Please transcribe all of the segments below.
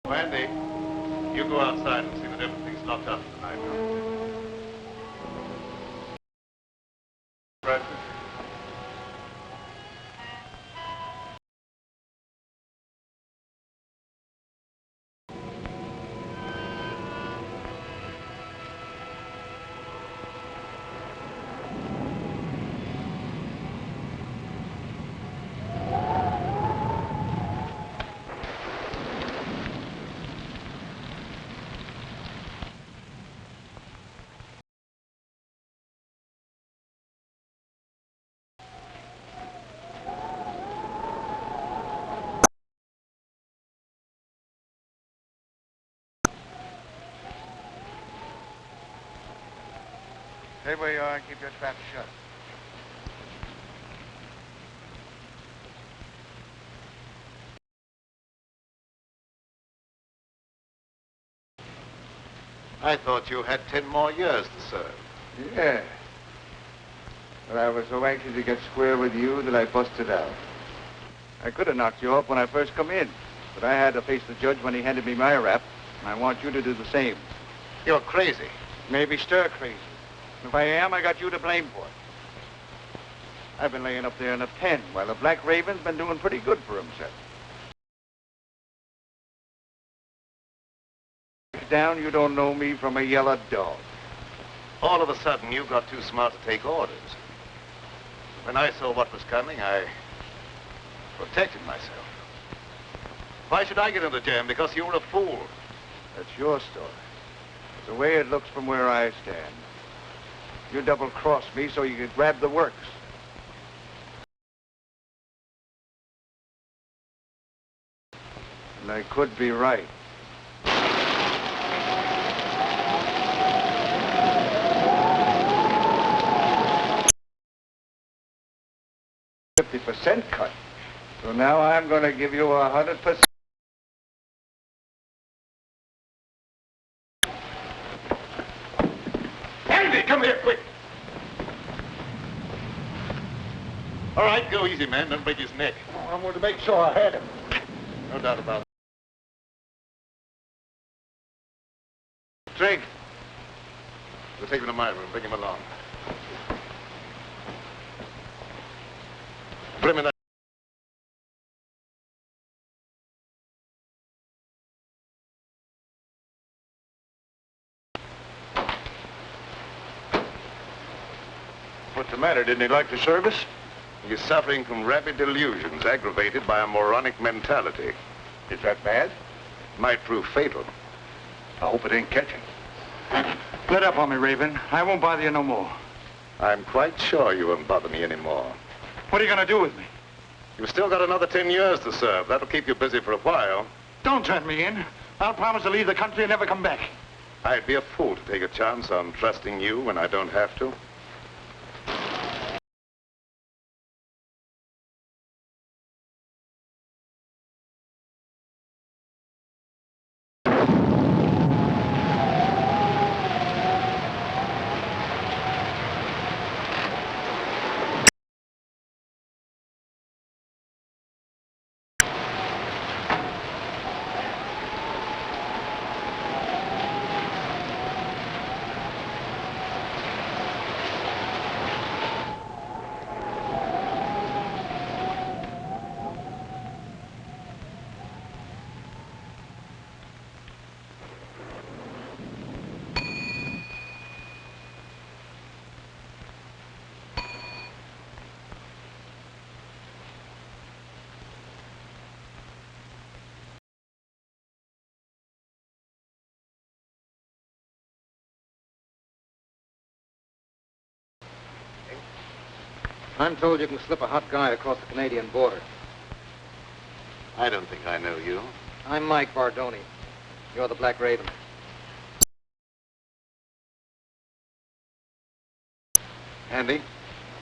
Andy, you go outside and see that everything's locked up tonight. Bradford. Stay where you are and keep your trap shut. I thought you had 10 more years to serve. Yeah. But I was so anxious to get square with you that I busted out. I could have knocked you off when I first come in, but I had to face the judge when he handed me my rap, and I want you to do the same. You're crazy. Maybe stir crazy. If I am, I got you to blame for it. I've been laying up there in a pen while the Black Raven's been doing pretty good for himself. Down, you don't know me from a yellow dog. All of a sudden, you got too smart to take orders. When I saw what was coming, I protected myself. Why should I get into jam? Because you were a fool. That's your story. It's the way it looks from where I stand. You double-crossed me so you could grab the works. And I could be right. %50 cut. So now I'm going to give you 100%. Andy, come here, quick. All right, go easy, man. Don't break his neck. I wanted to make sure I had him. No doubt about it. Drink. We'll take him to my room. Bring him along. Put him in that. What's the matter? Didn't he like the service? He's suffering from rapid delusions aggravated by a moronic mentality. Is that bad? Might prove fatal. I hope it ain't catching. Let up on me, Raven. I won't bother you no more. I'm quite sure you won't bother me anymore. What are you going to do with me? You've still got another 10 years to serve. That'll keep you busy for a while. Don't turn me in. I'll promise to leave the country and never come back. I'd be a fool to take a chance on trusting you when I don't have to. I'm told you can slip a hot guy across the Canadian border. I don't think I know you. I'm Mike Bardoni. You're the Black Raven. Andy?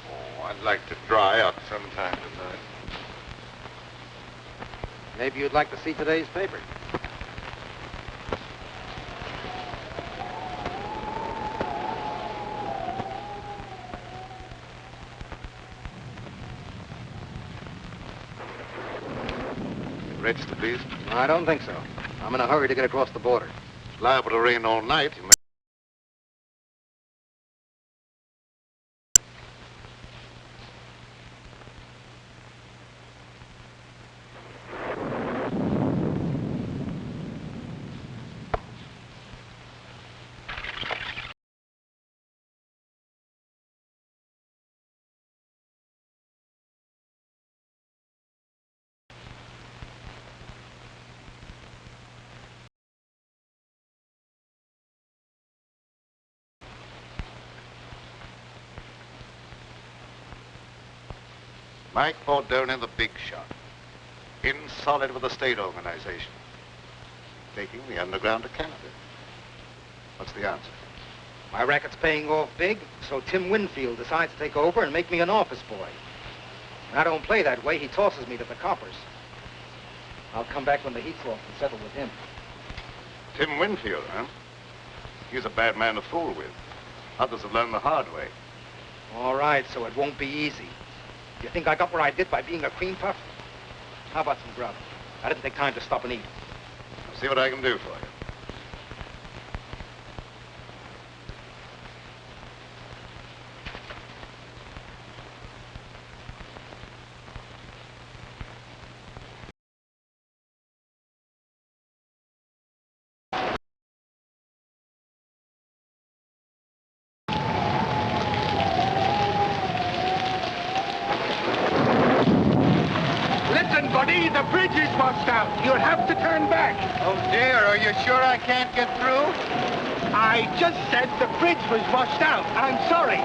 Oh, I'd like to dry up sometime tonight. Maybe you'd like to see today's paper. Rich the beast? I don't think so. I'm in a hurry to get across the border. It's liable to rain all night. Mike Bardoni, the big shot. In solid with the state organization. Taking the underground to Canada. What's the answer? My racket's paying off big, so Tim Winfield decides to take over and make me an office boy. When I don't play that way, he tosses me to the coppers. I'll come back when the heat's off and settle with him. Tim Winfield, huh? He's a bad man to fool with. Others have learned the hard way. All right, so it won't be easy. You think I got where I did by being a cream puff? How about some grub? I didn't take time to stop and eat. I'll see what I can do for you. Listen, buddy, the bridge is washed out. You'll have to turn back. Oh, dear, are you sure I can't get through? I just said the bridge was washed out. I'm sorry.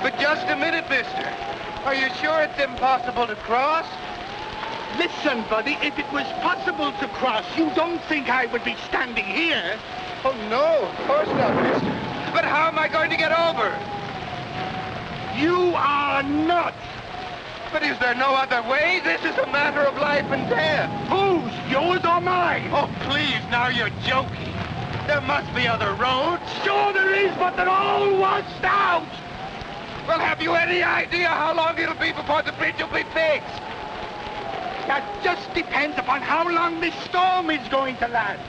But just a minute, mister. Are you sure it's impossible to cross? Listen, buddy, if it was possible to cross, you don't think I would be standing here? Oh, no, of course not, mister. But how am I going to get over? You are nuts. But is there no other way? This is a matter of life and death. Whose? Yours or mine? Oh, please, now you're joking. There must be other roads. Sure there is, but they're all washed out. Well, have you any idea how long it'll be before the bridge will be fixed? That just depends upon how long this storm is going to last.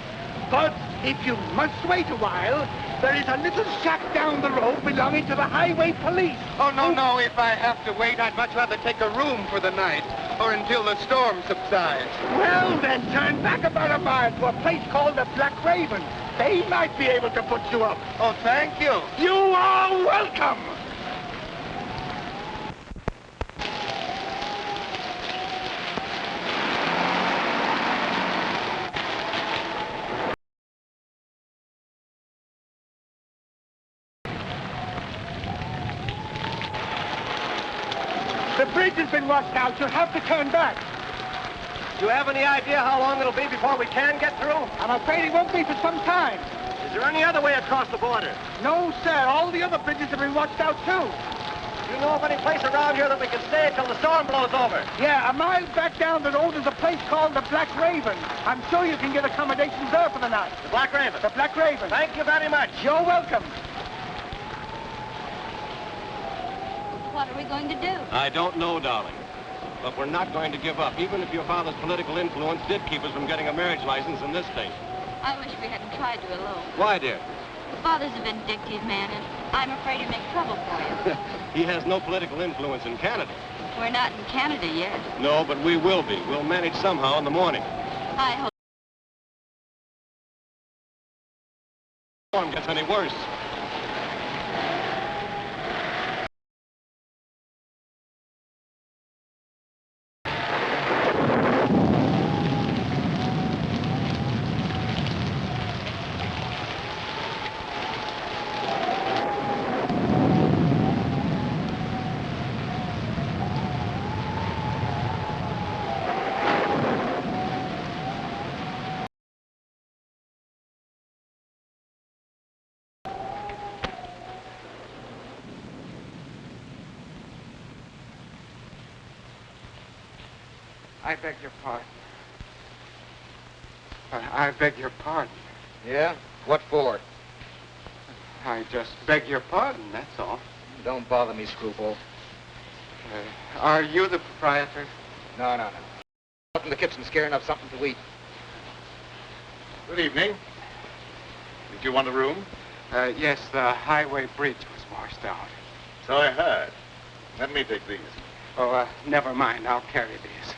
But if you must wait a while, there is a little shack down the road belonging to the highway police. Oh, no, if I have to wait, I'd much rather take a room for the night, or until the storm subsides. Well, then turn back about a mile to a place called the Black Raven. They might be able to put you up. Oh, thank you. You are welcome. The bridge has been washed out. You'll have to turn back. Do you have any idea how long it'll be before we can get through? I'm afraid it won't be for some time. Is there any other way across the border? No, sir. All the other bridges have been washed out, too. Do you know of any place around here that we can stay until the storm blows over? Yeah, a mile back down the road is a place called the Black Raven. I'm sure you can get accommodations there for the night. The Black Raven? The Black Raven. Thank you very much. You're welcome. What are we going to do? I don't know, darling. But we're not going to give up, even if your father's political influence did keep us from getting a marriage license in this state. I wish we hadn't tried to elope. Why, dear? Father's a vindictive man, and I'm afraid he'll make trouble for you. He has no political influence in Canada. We're not in Canada yet. No, but we will be. We'll manage somehow in the morning. I hope. If the storm gets any worse. I beg your pardon. I beg your pardon. Yeah? What for? I just beg your pardon, that's all. Don't bother me, screwball. Are you the proprietor? No. Out in the kitchen scaring up something to eat. Good evening. Did you want a room? Yes, the highway bridge was washed out. So I heard. Let me take these. Oh, never mind. I'll carry these.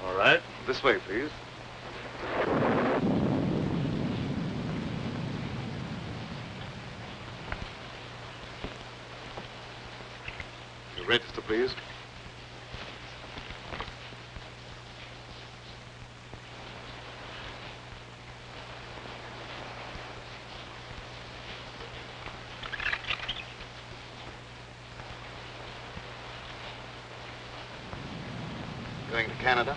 All right. This way, please. Your register, please. Going to Canada?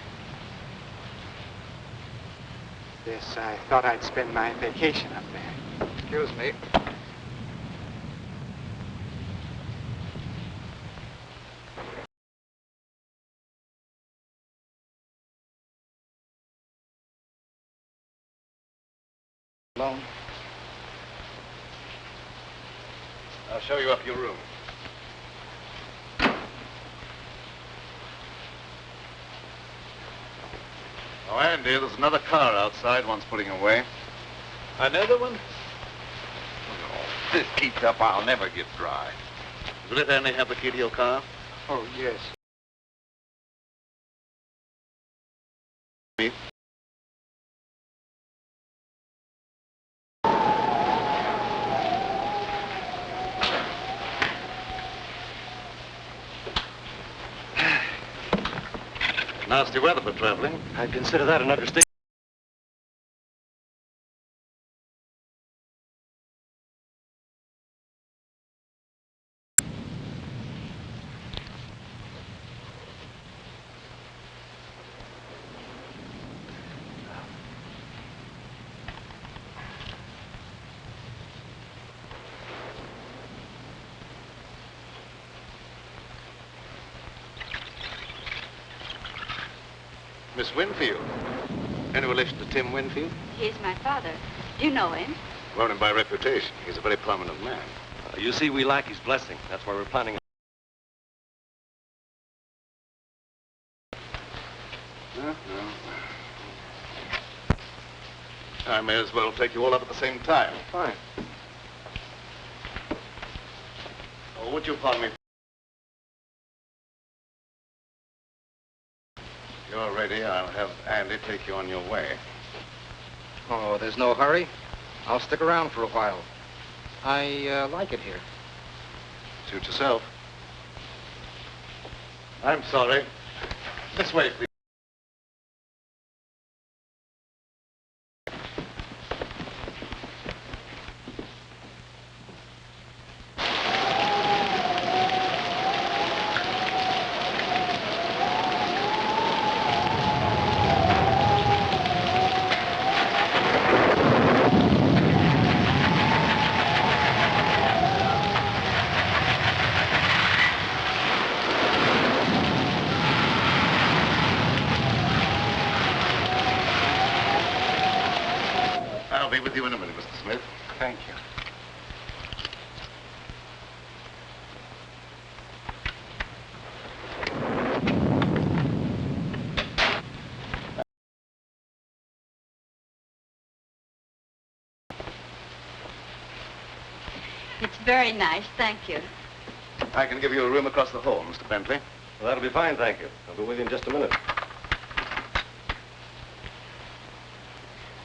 Yes, I thought I'd spend my vacation up there. Excuse me. Alone? I'll show you up your room. Oh, Andy, there's another car outside one's putting away. Another one? Oh, if this keeps up, I'll never get dry. Will you let Andy have the key to your car? Oh, yes. Me? Nasty weather for traveling. I'd consider that an understatement. Miss Winfield. Any relation to Tim Winfield? He's my father. Do you know him? Known him by reputation. He's a very prominent man. You see, we lack his blessing. That's why we're planning. No. I may as well take you all up at the same time. Fine. Oh, would you pardon me? You're ready. I'll have Andy take you on your way. Oh, there's no hurry. I'll stick around for a while. I like it here. Suit yourself. I'm sorry. This way, please. I'll be with you in a minute, Mr. Smith. Thank you. It's very nice, thank you. I can give you a room across the hall, Mr. Bentley. Well, that'll be fine, thank you. I'll be with you in just a minute.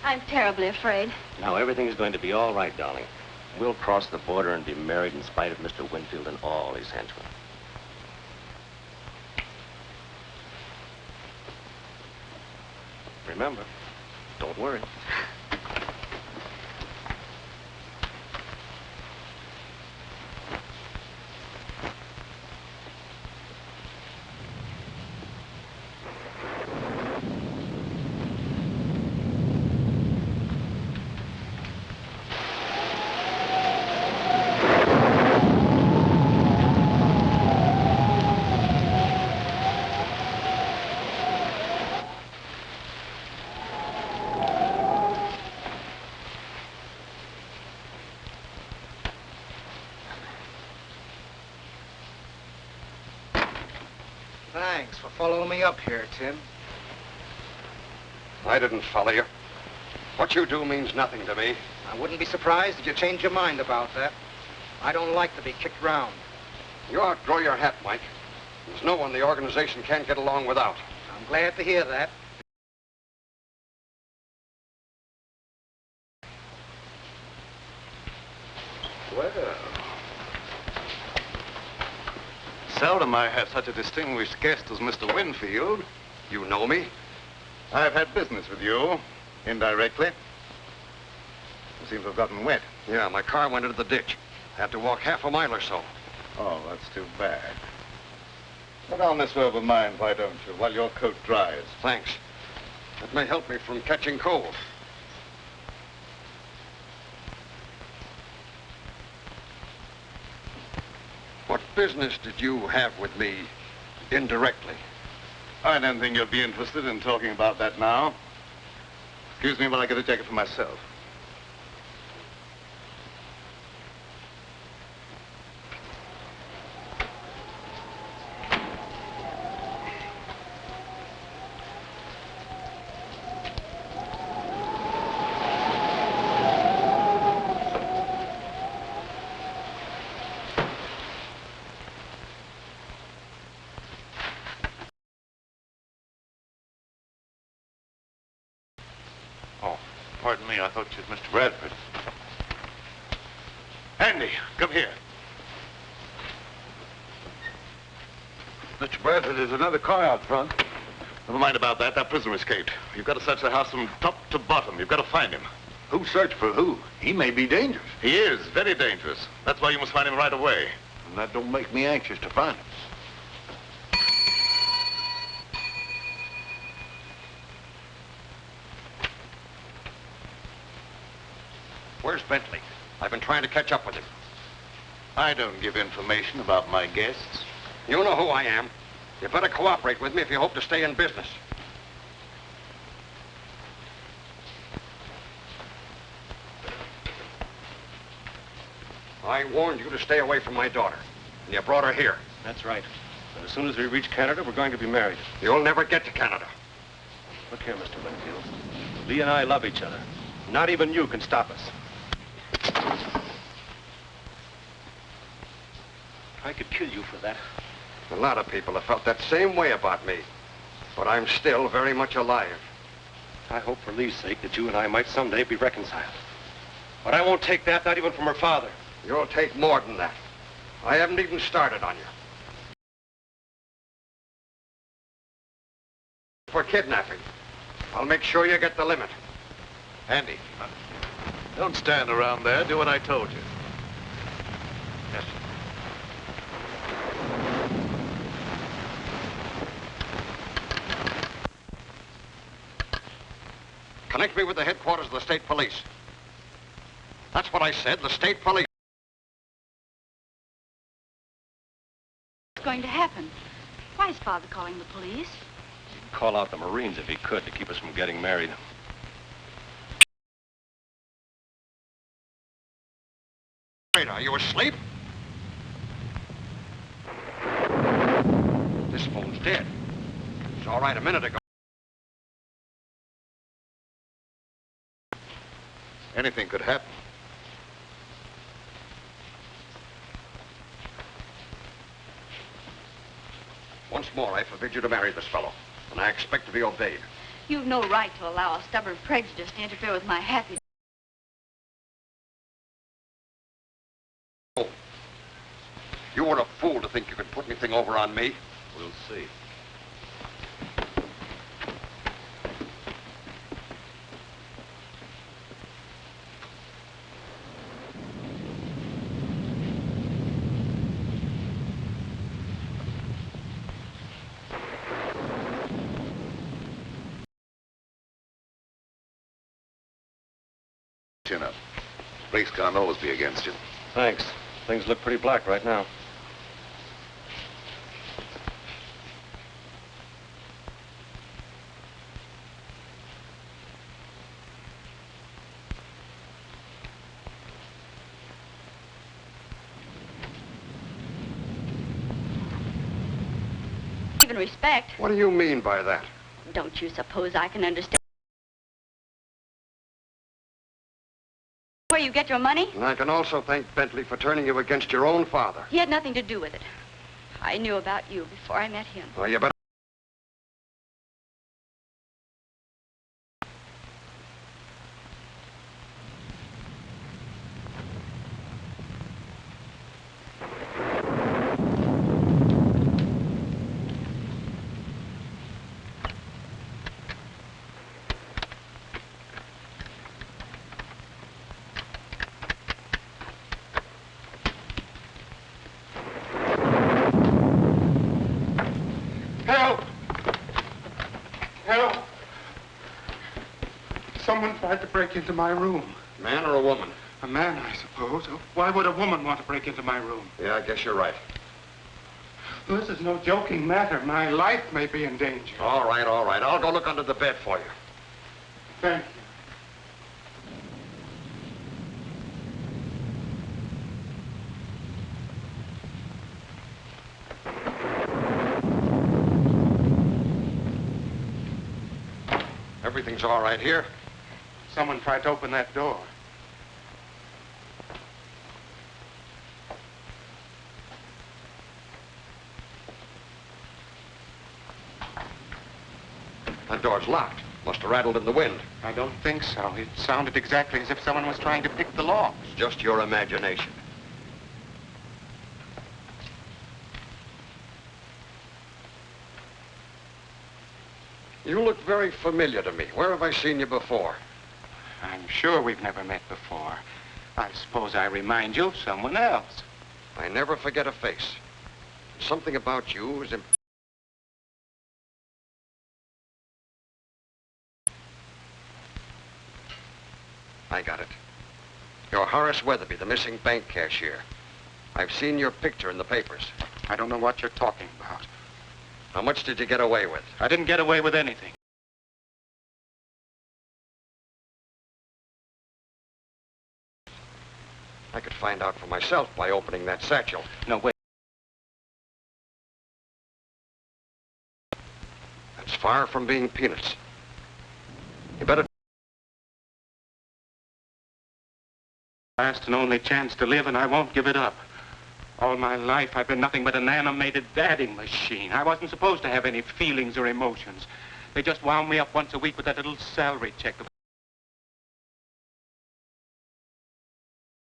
I'm terribly afraid. Now, everything's going to be all right, darling. We'll cross the border and be married in spite of Mr. Winfield and all his henchmen. Remember, don't worry. Thanks for following me up here, Tim. I didn't follow you. What you do means nothing to me. I wouldn't be surprised if you changed your mind about that. I don't like to be kicked round. You outgrow your hat, Mike. There's no one the organization can't get along without. I'm glad to hear that. Well, seldom I have such a distinguished guest as Mr. Winfield. You know me? I've had business with you, indirectly. You seem to have gotten wet. Yeah, my car went into the ditch. Had to walk half a mile or so. Oh, that's too bad. Go down this road of mine, why don't you, while your coat dries? Thanks. That may help me from catching cold. What business did you have with me indirectly? I don't think you'll be interested in talking about that now. Excuse me while I get a jacket for myself. Pardon me, I thought you was Mr. Bradford. Andy, come here. Mr. Bradford, there's another car out front. Never mind about that. That prisoner escaped. You've got to search the house from top to bottom. You've got to find him. Who searched for who? He may be dangerous. He is very dangerous. That's why you must find him right away. And that don't make me anxious to find him. Where's Bentley? I've been trying to catch up with him. I don't give information about my guests. You know who I am. You better cooperate with me if you hope to stay in business. I warned you to stay away from my daughter, and you brought her here. That's right. But as soon as we reach Canada, we're going to be married. You'll never get to Canada. Look here, Mr. Winfield. Lee and I love each other. Not even you can stop us. I could kill you for that. A lot of people have felt that same way about me. But I'm still very much alive. I hope for Lee's sake that you and I might someday be reconciled. But I won't take that, not even from her father. You'll take more than that. I haven't even started on you. For kidnapping. I'll make sure you get the limit. Andy, don't stand around there. Do what I told you. Yes. Connect me with the headquarters of the state police. That's what I said, the state police. What's going to happen? Why is Father calling the police? He'd call out the Marines if he could to keep us from getting married. Are you asleep? This phone's dead. It's all right a minute ago. Anything could happen. Once more, I forbid you to marry this fellow, and I expect to be obeyed. You've no right to allow a stubborn prejudice to interfere with my happiness. Oh. You were a fool to think you could put anything over on me. We'll see. Chin up. Race can't always be against you. Thanks. Things look pretty black right now. Even and respect. What do you mean by that? Don't you suppose I can understand where you get your money? And I can also thank Bentley for turning you against your own father. He had nothing to do with it. I knew about you before I met him. Well, you better... Someone tried to break into my room. Man or a woman? A man, I suppose. Why would a woman want to break into my room? Yeah, I guess you're right. This is no joking matter. My life may be in danger. All right, all right. I'll go look under the bed for you. Thank you. Everything's all right here. Someone tried to open that door. That door's locked. Must have rattled in the wind. I don't think so. It sounded exactly as if someone was trying to pick the lock. It's just your imagination. You look very familiar to me. Where have I seen you before? I'm sure we've never met before. I suppose I remind you of someone else. I never forget a face. Something about you is... I got it. You're Horace Weatherby, the missing bank cashier. I've seen your picture in the papers. I don't know what you're talking about. How much did you get away with? I didn't get away with anything. I could find out for myself by opening that satchel. No, wait. That's far from being peanuts. You better... Last and only chance to live, and I won't give it up. All my life, I've been nothing but an animated dadding machine. I wasn't supposed to have any feelings or emotions. They just wound me up once a week with that little salary check.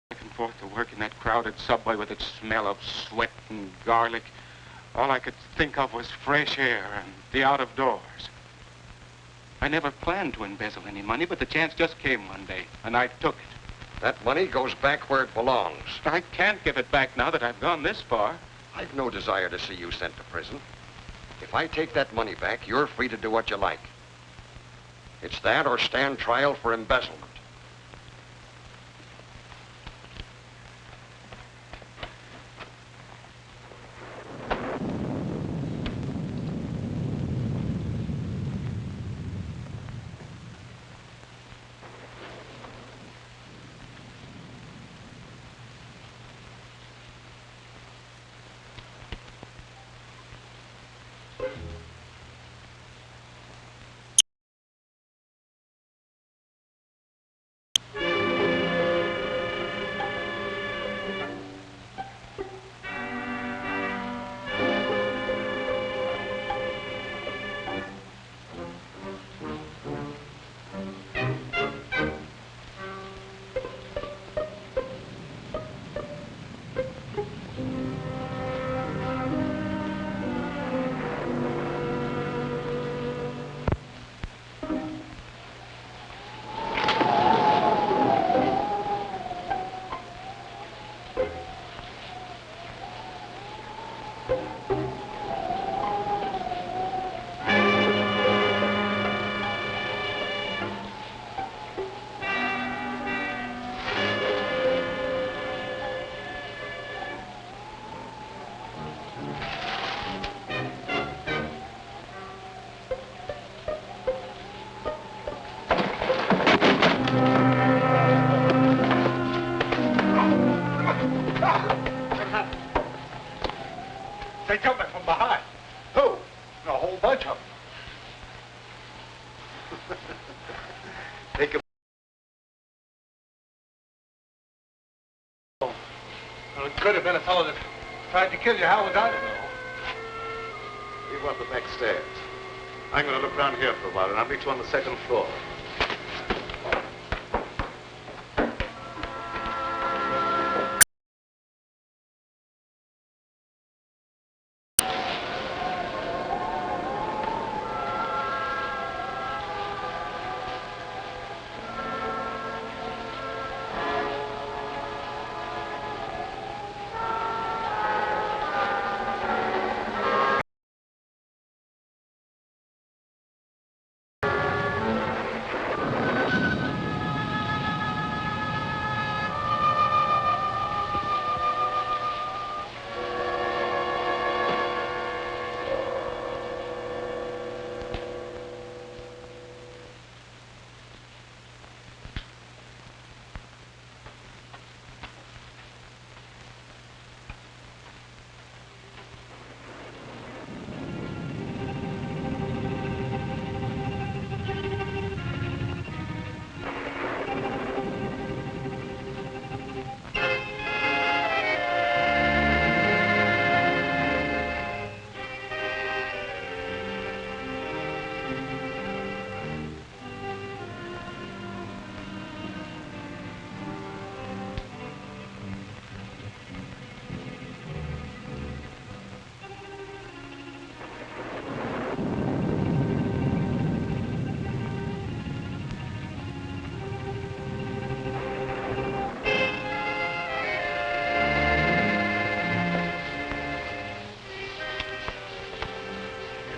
Back and forth to work in that crowded subway with its smell of sweat and garlic. All I could think of was fresh air and the out of doors. I never planned to embezzle any money, but the chance just came one day, and I took it. That money goes back where it belongs. I can't give it back now that I've gone this far. I've no desire to see you sent to prison. If I take that money back, you're free to do what you like. It's that or stand trial for embezzlement. Take him. Well, it could have been a fellow that tried to kill you. How was I to know? You go up the back stairs. I'm going to look around here for a while, and I'll meet you on the second floor.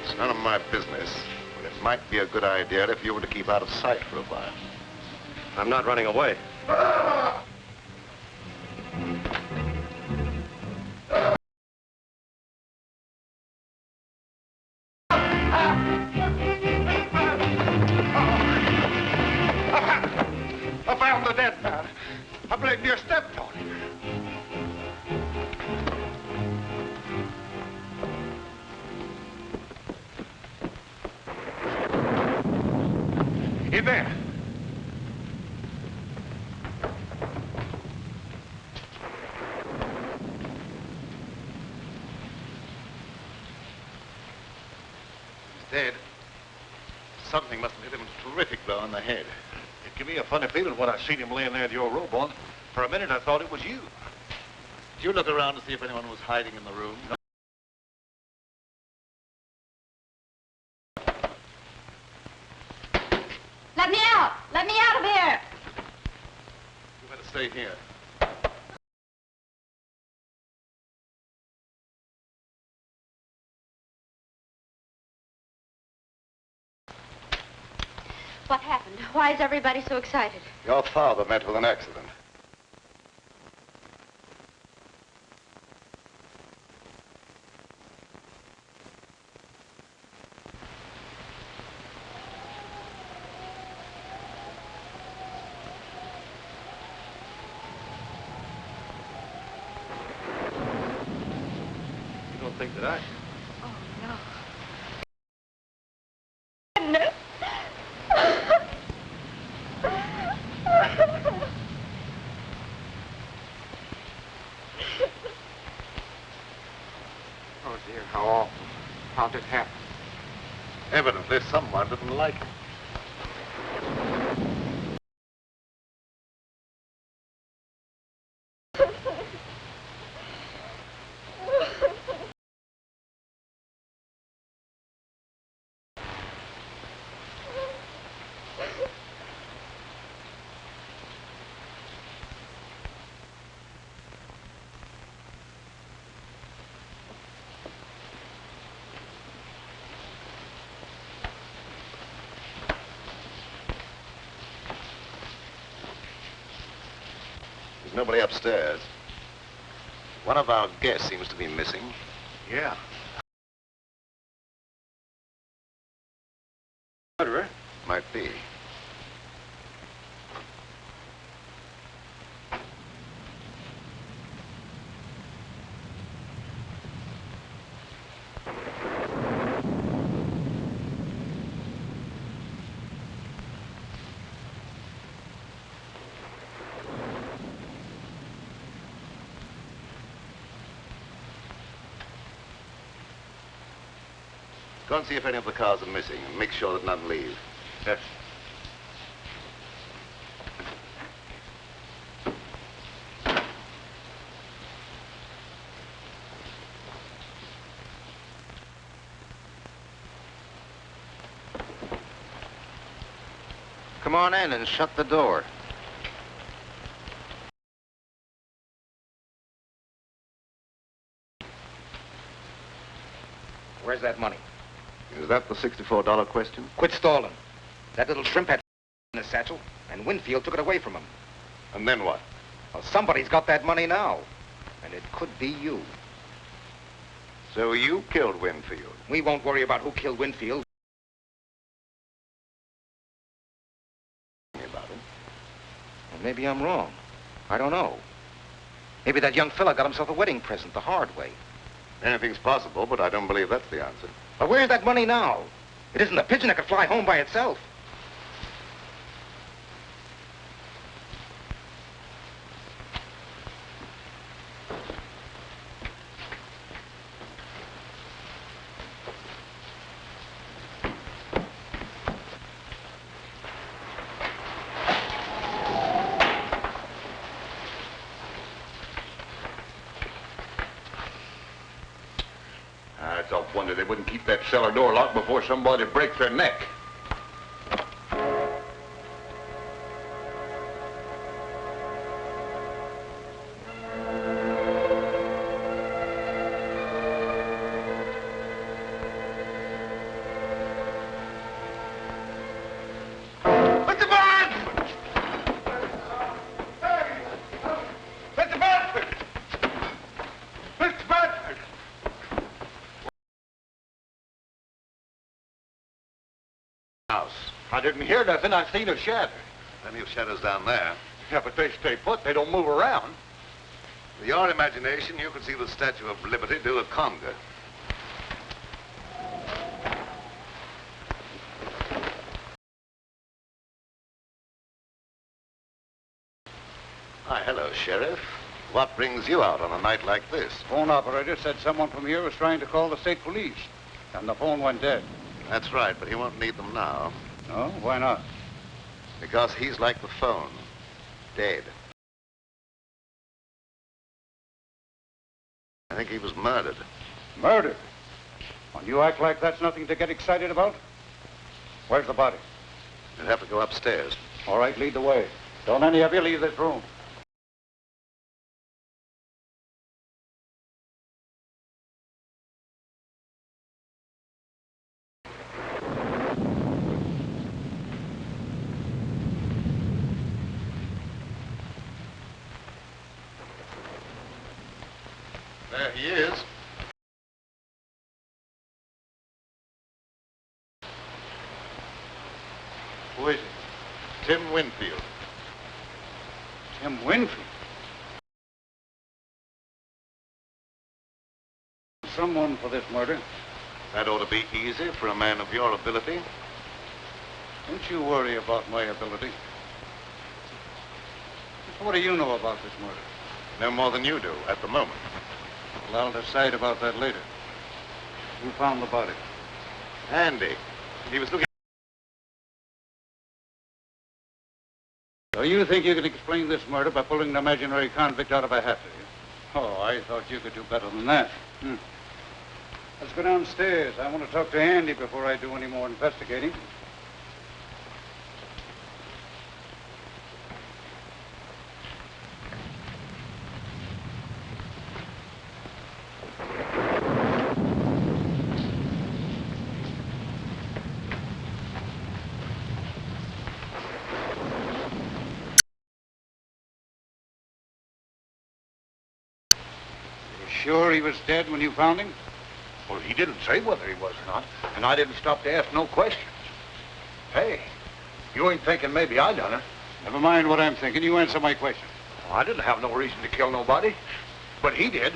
It's none of my business, but it might be a good idea if you were to keep out of sight for a while. I'm not running away. I found the dead man. I believe you stepped on him. In there. He's dead. Something must have hit him a terrific blow on the head. It gave me a funny feeling when I seen him laying there with your robe on. For a minute, I thought it was you. Did you look around to see if anyone was hiding in the room? No. Let me out! Let me out of here! You better stay here. What happened? Why is everybody so excited? Your father met with an accident. You don't think that I... Oh, no. No. Oh, dear, how awful. How'd it happen? Evidently, someone didn't like him. There's nobody upstairs. One of our guests seems to be missing. Yeah. Murderer? Might be. Go and see if any of the cars are missing and make sure that none leave. Yes. Come on in and shut the door. Where's that money? Is that the $64 question? Quit stalling. That little shrimp had in his satchel, and Winfield took it away from him. And then what? Well, somebody's got that money now, and it could be you. So you killed Winfield? We won't worry about who killed Winfield. About it. Well, maybe I'm wrong. I don't know. Maybe that young fella got himself a wedding present the hard way. Anything's possible, but I don't believe that's the answer. But where's that money now? It isn't a pigeon that could fly home by itself. It's a wonder they wouldn't keep that cellar door locked before somebody breaks their neck. Mr. Barnes! Mr. Barnes! Mr. Barnes! House. I didn't hear nothing. I seen a shadow. Plenty of shadows down there. Yeah, but they stay put. They don't move around. With your imagination, you could see the Statue of Liberty do a conga. Hi, hello, Sheriff. What brings you out on a night like this? Phone operator said someone from here was trying to call the state police, and the phone went dead. That's right, but he won't need them now. No? Why not? Because he's like the phone. Dead. I think he was murdered. Murdered? Well, you act like that's nothing to get excited about? Where's the body? You'll have to go upstairs. All right, lead the way. Don't any of you leave this room. There he is. Who is it? Tim Winfield. Tim Winfield? Someone for this murder. That ought to be easy for a man of your ability. Don't you worry about my ability. What do you know about this murder? No more than you do at the moment. Well, I'll decide about that later. Who found the body? Andy. He was looking... So you think you can explain this murder by pulling an imaginary convict out of a hat, do you? Oh, I thought you could do better than that. Let's go downstairs. I want to talk to Andy before I do any more investigating. Sure he was dead when you found him? Well, he didn't say whether he was or not, and I didn't stop to ask no questions. Hey, you ain't thinking maybe I done it? Never mind what I'm thinking. You answer my question. Well, I didn't have no reason to kill nobody, but he did,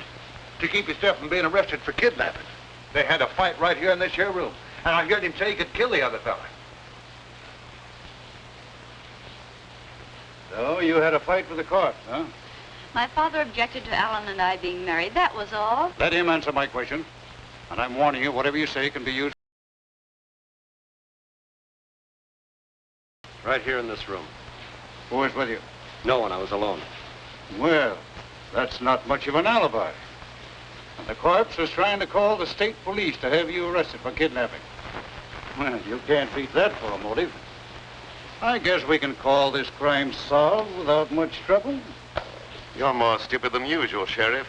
to keep himself from being arrested for kidnapping. They had a fight right here in this here room, and I heard him say he could kill the other fella. So you had a fight with the court, huh? My father objected to Alan and I being married. That was all. Let him answer my question. And I'm warning you, whatever you say can be used Right here in this room. Who was with you? No one. I was alone. Well, that's not much of an alibi. And the corpse was trying to call the state police to have you arrested for kidnapping. Well, you can't beat that for a motive. I guess we can call this crime solved without much trouble. You're more stupid than usual, Sheriff.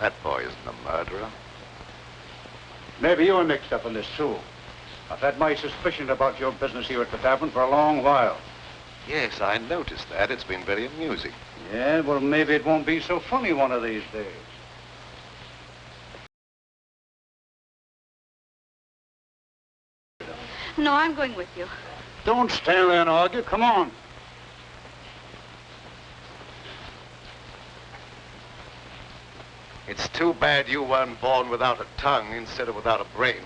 That boy isn't a murderer. Maybe you're mixed up in this, too. I've had my suspicion about your business here at the tavern for a long while. Yes, I noticed that. It's been very amusing. Yeah, well, maybe it won't be so funny one of these days. No, I'm going with you. Don't stand there and argue. Come on. It's too bad you weren't born without a tongue instead of without a brain.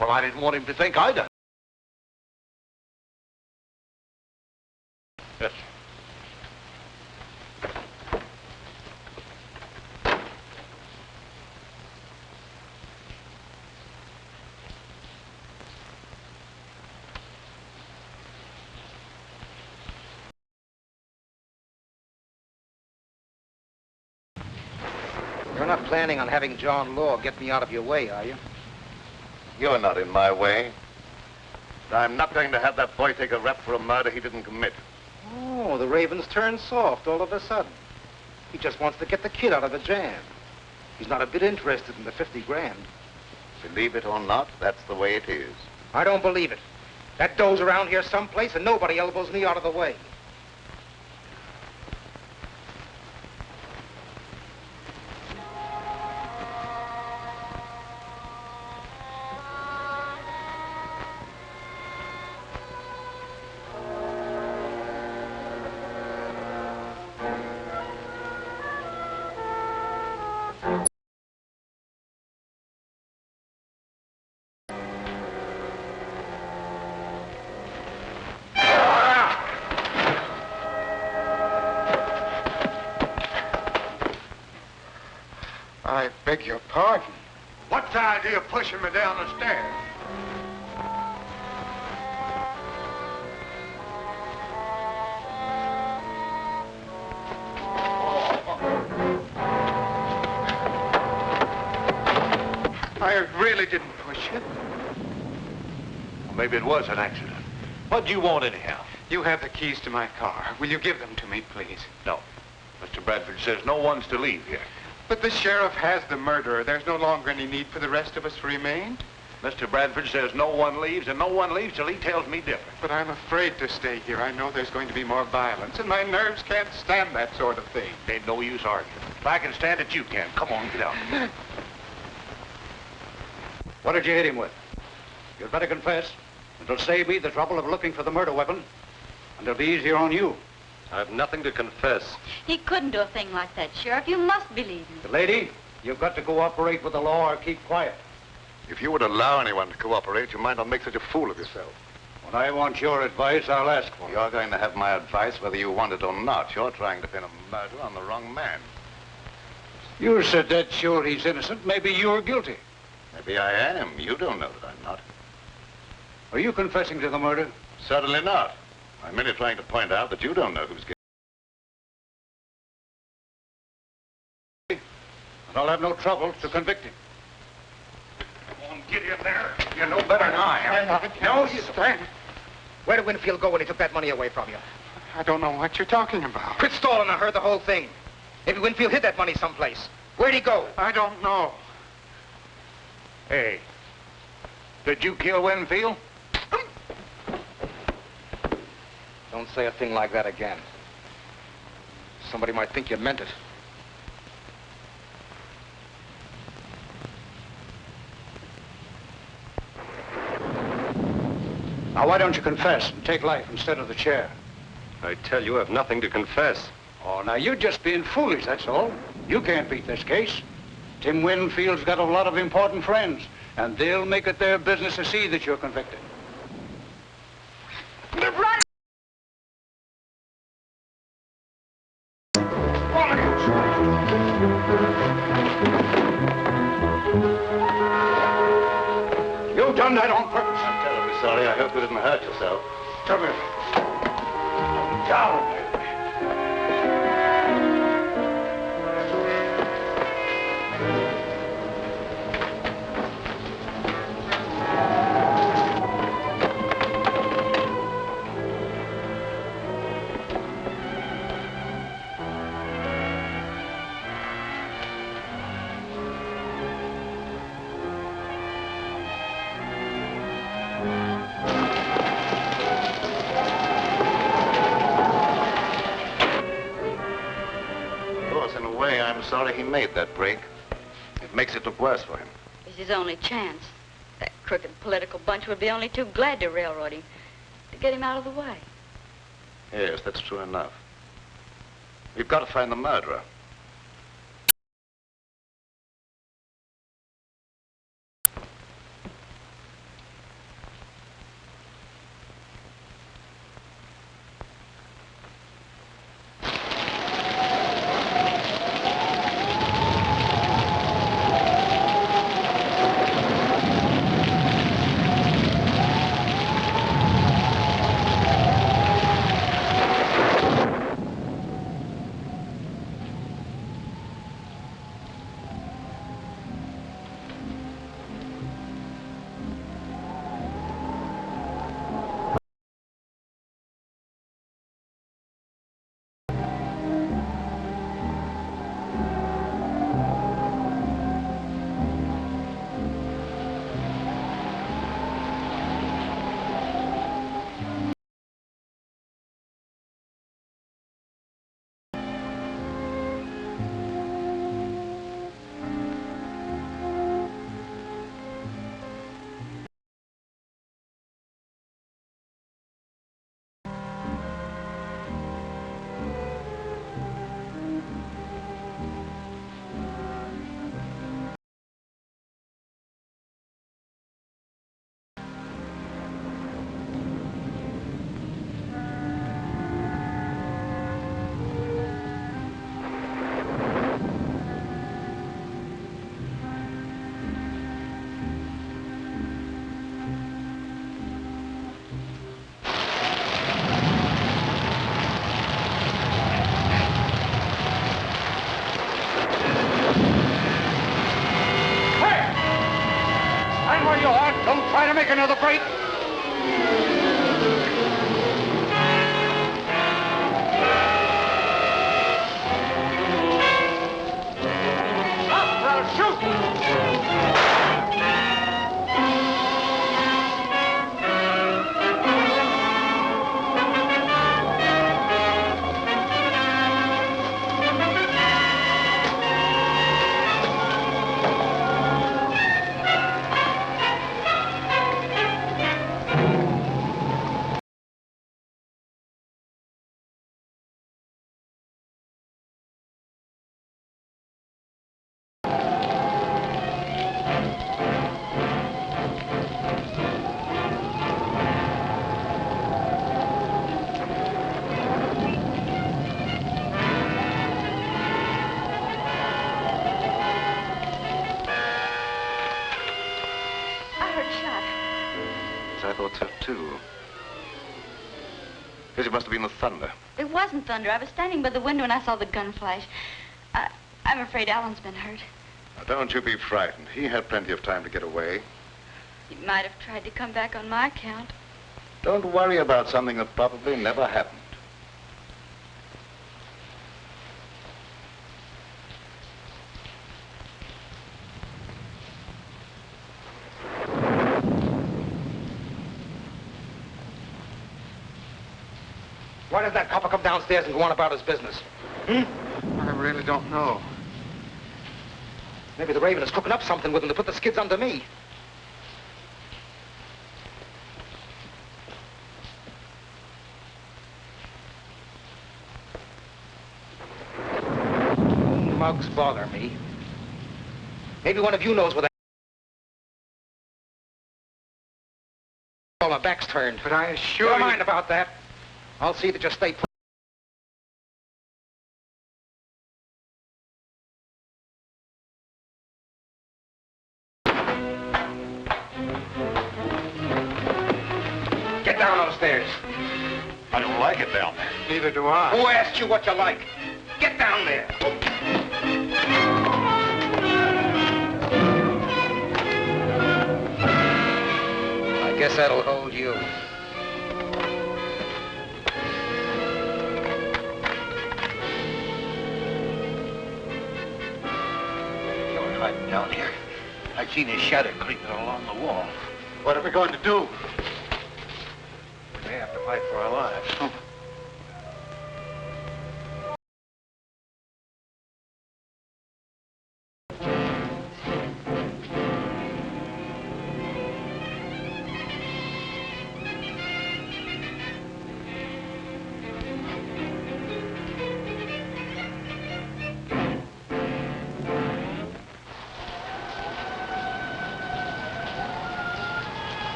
Well, I didn't want him to think I'd done. Yes. You're not planning on having John Law get me out of your way, are you? You're not in my way. I'm not going to have that boy take a rap for a murder he didn't commit. Oh, the Raven's turned soft all of a sudden. He just wants to get the kid out of a jam. He's not a bit interested in the 50 grand. Believe it or not, that's the way it is. I don't believe it. That dough's around here someplace and nobody elbows me out of the way. I beg your pardon. What's the idea of pushing me down the stairs? I really didn't push you. Well, maybe it was an accident. What do you want anyhow? You have the keys to my car. Will you give them to me, please? No. Mr. Bradford says no one's to leave here. But the sheriff has the murderer. There's no longer any need for the rest of us to remain. Mr. Bradford says no one leaves, and no one leaves till he tells me different. But I'm afraid to stay here. I know there's going to be more violence, and my nerves can't stand that sort of thing. Ain't no use arguing. If I can stand it, you can. Come on, get out. What did you hit him with? You'd better confess. It'll save me the trouble of looking for the murder weapon, and it'll be easier on you. I've nothing to confess. He couldn't do a thing like that, Sheriff. You must believe me. The lady, you've got to cooperate with the law or keep quiet. If you would allow anyone to cooperate, you might not make such a fool of yourself. When I want your advice, I'll ask for it. You're going to have my advice whether you want it or not. You're trying to pin a murder on the wrong man. You said that sure he's innocent. Maybe you're guilty. Maybe I am. You don't know that I'm not. Are you confessing to the murder? Certainly not. I'm merely trying to point out that you don't know who's guilty. And I'll have no trouble to convict him. Come on, get in there. You know better than I am. No, you stand. Where did Winfield go when he took that money away from you? I don't know what you're talking about. Quit stalling. I heard the whole thing. Maybe Winfield hid that money someplace. Where'd he go? I don't know. Hey, did you kill Winfield? Don't say a thing like that again. Somebody might think you meant it. Now, why don't you confess and take life instead of the chair? I tell you, I've nothing to confess. Oh, now, you're just being foolish, that's all. You can't beat this case. Tim Winfield's got a lot of important friends, and they'll make it their business to see that you're convicted. Run! You've done that on purpose. I'm terribly sorry. I hope you didn't hurt yourself. Come here. Down. I'm sorry he made that break. It makes it look worse for him. It's his only chance. That crooked political bunch would be only too glad to railroad him, to get him out of the way. Yes, that's true enough. We've got to find the murderer. Don't try to make another break. Stop, or I'll shoot! I thought so, too. Guess it must have been the thunder. It wasn't thunder. I was standing by the window and I saw the gun flash. I'm afraid Alan's been hurt. Now, don't you be frightened. He had plenty of time to get away. He might have tried to come back on my account. Don't worry about something that probably never happened. Why did that copper come downstairs and go on about his business? I really don't know. Maybe the Raven is cooking up something with him to put the skids under me. Mugs bother me. Maybe one of you knows where the all my back's turned. But I assure Never you... mind about that. I'll see that you stay put. Get down those stairs. I don't like it down there. Neither do I. Who asked you what you like? Get down there. I guess that'll hold you. You're hiding down here. I seen his shadow creeping along the wall. What are we going to do? We may have to fight for our lives.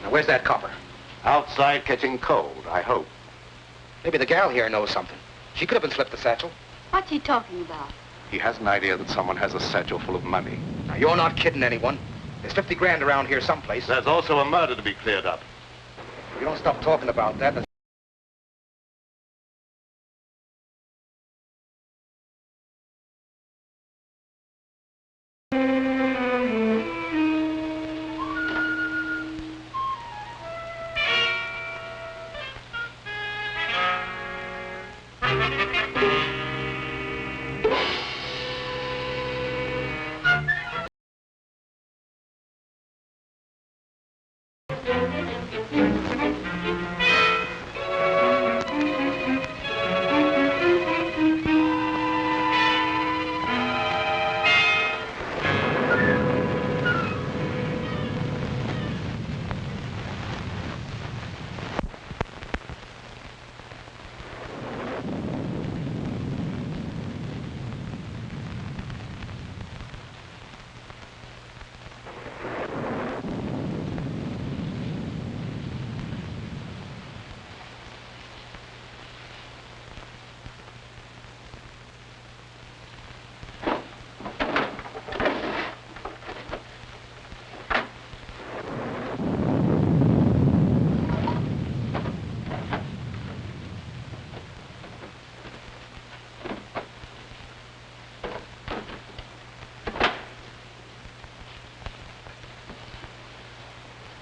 Now, where's that copper? Outside catching cold, I hope. Maybe the gal here knows something. She could have been slipped the satchel. What's he talking about? He has an idea that someone has a satchel full of money. Now, you're not kidding anyone. There's 50 grand around here someplace. There's also a murder to be cleared up. If you don't stop talking about that,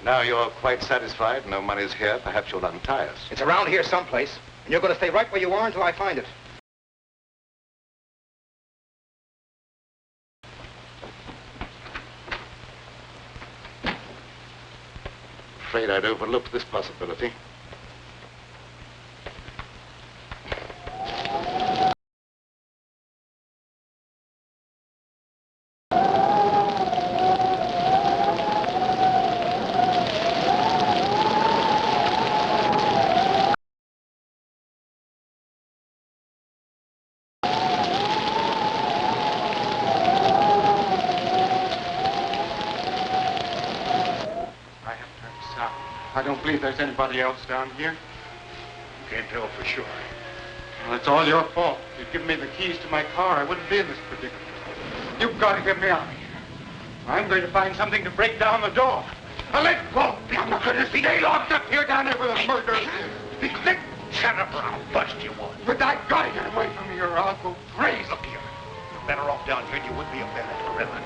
Now you're quite satisfied, no money's here, perhaps you'll untie us. it's around here someplace, and you're going to stay right where you are until I find it. Afraid I'd overlooked this possibility. I don't believe there's anybody else down here. Can't tell for sure. Well, it's all your fault. If you'd given me the keys to my car, I wouldn't be in this predicament. You've got to get me out of here. I'm going to find something to break down the door. Now let go! I'm not going to stay locked up here down there with a murder. Shut up or I'll bust you one. But I got to get away from here or I'll go crazy. Look here. You're better off down here than you would be up there at the river.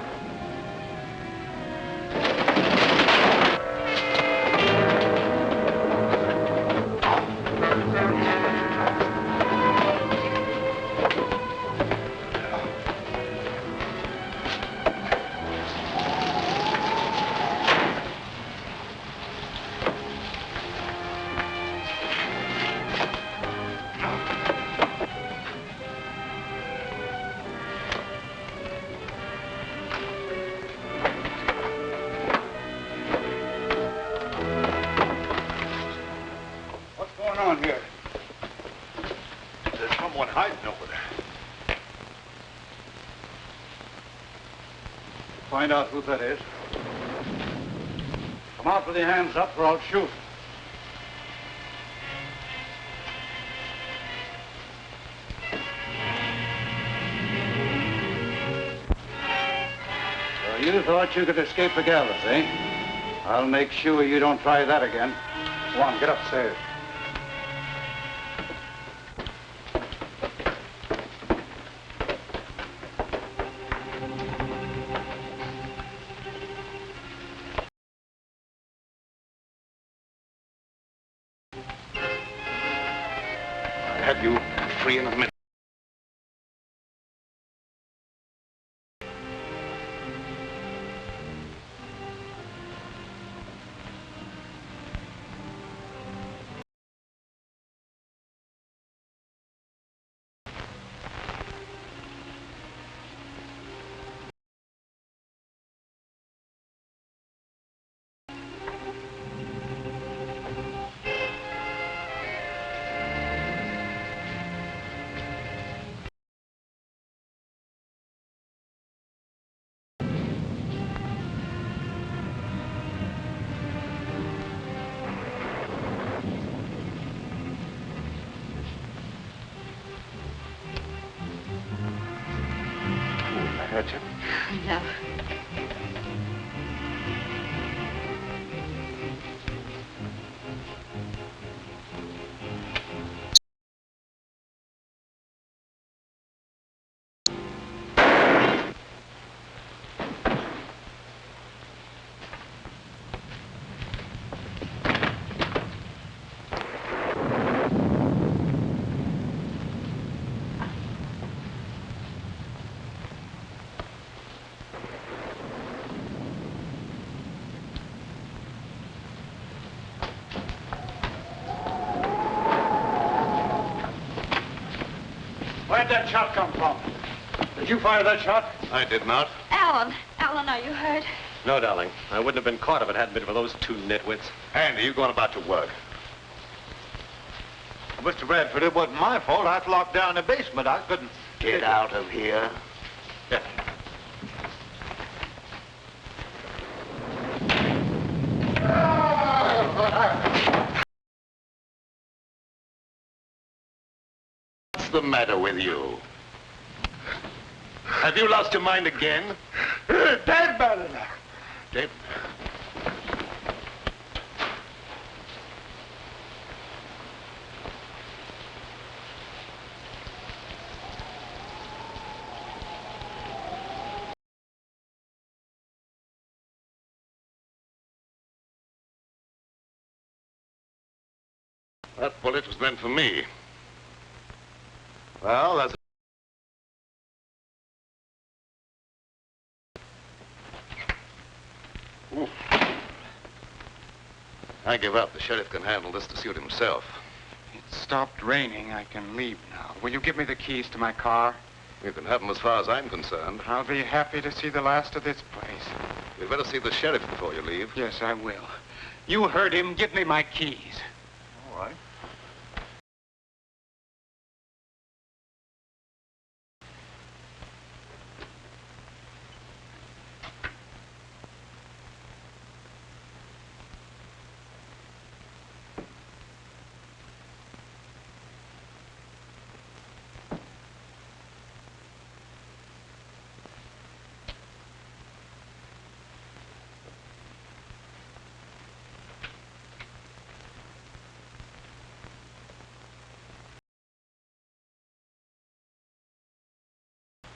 someone hiding over there. Find out who that is. Come out with your hands up or I'll shoot. So you thought you could escape the gallows, eh? I'll make sure you don't try that again. Go on, get upstairs. I'll have you free in a minute. Hurt you? No. Where'd that shot come from? Did you fire that shot? I did not. Alan, are you hurt? No, darling. I wouldn't have been caught if it hadn't been for those two nitwits. Andy, you going about your work. Mr. Bradford, it wasn't my fault. I was locked down in the basement. I couldn't... Get out of here. Yeah. What's the matter with you? Have you lost your mind again? Dead bad enough. Dave? That bullet was meant for me. Well, that's... Ooh. I give up. The sheriff can handle this to suit himself. It stopped raining. I can leave now. Will you give me the keys to my car? You can have them as far as I'm concerned. I'll be happy to see the last of this place. You'd better see the sheriff before you leave. Yes, I will. You heard him. Give me my keys. All right.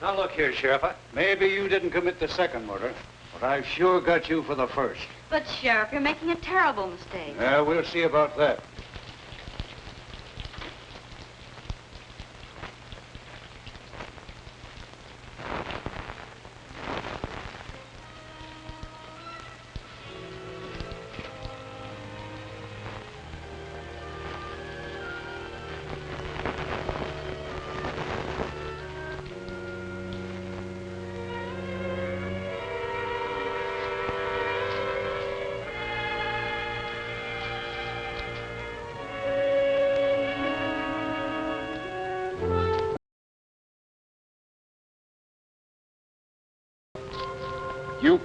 Now, look here, Sheriff. Maybe you didn't commit the second murder, but I've sure got you for the first. But, Sheriff, you're making a terrible mistake. Yeah, we'll see about that.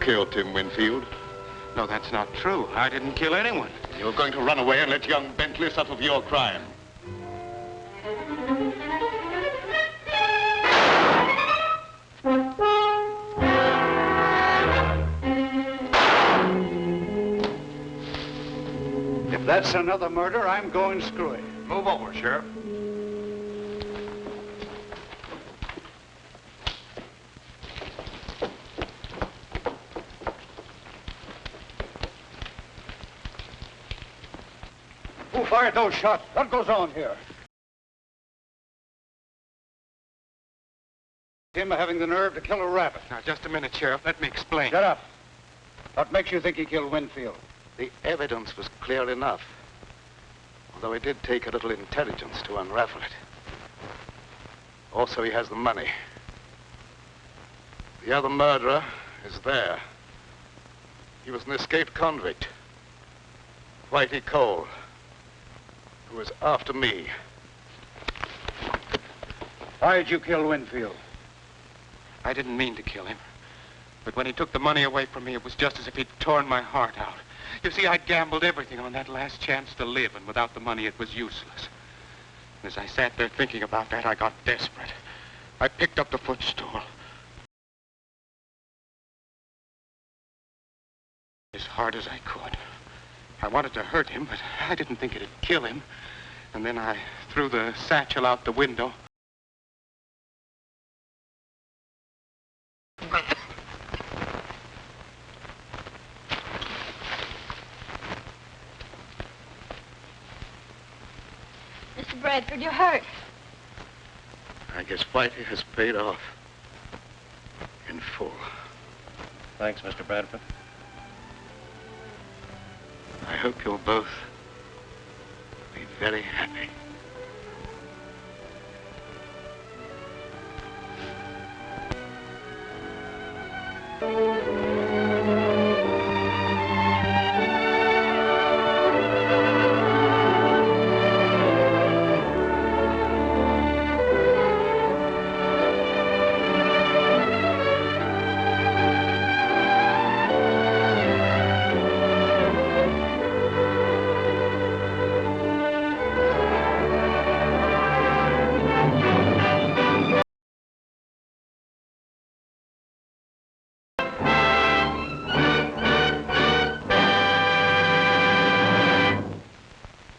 kill Tim Winfield. No, that's not true. I didn't kill anyone. You're going to run away and let young Bentley suffer for your crime. If that's another murder, I'm going screwy. Move over, Sheriff. Who fired those shots? What goes on here? Him having the nerve to kill a rabbit. Now, just a minute, Sheriff. Let me explain. Shut up. What makes you think he killed Winfield? The evidence was clear enough. Although it did take a little intelligence to unravel it. Also, he has the money. The other murderer is there. He was an escaped convict. Whitey Cole, who was after me. Why did you kill Winfield? I didn't mean to kill him. But when he took the money away from me, it was just as if he'd torn my heart out. You see, I'd gambled everything on that last chance to live, and without the money, it was useless. And as I sat there thinking about that, I got desperate. I picked up the footstool. As hard as I could. I wanted to hurt him, but I didn't think it'd kill him. And then I threw the satchel out the window. Mr. Bradford, you're hurt. I guess Whitey has paid off in full. Thanks, Mr. Bradford. I hope you'll both be very happy.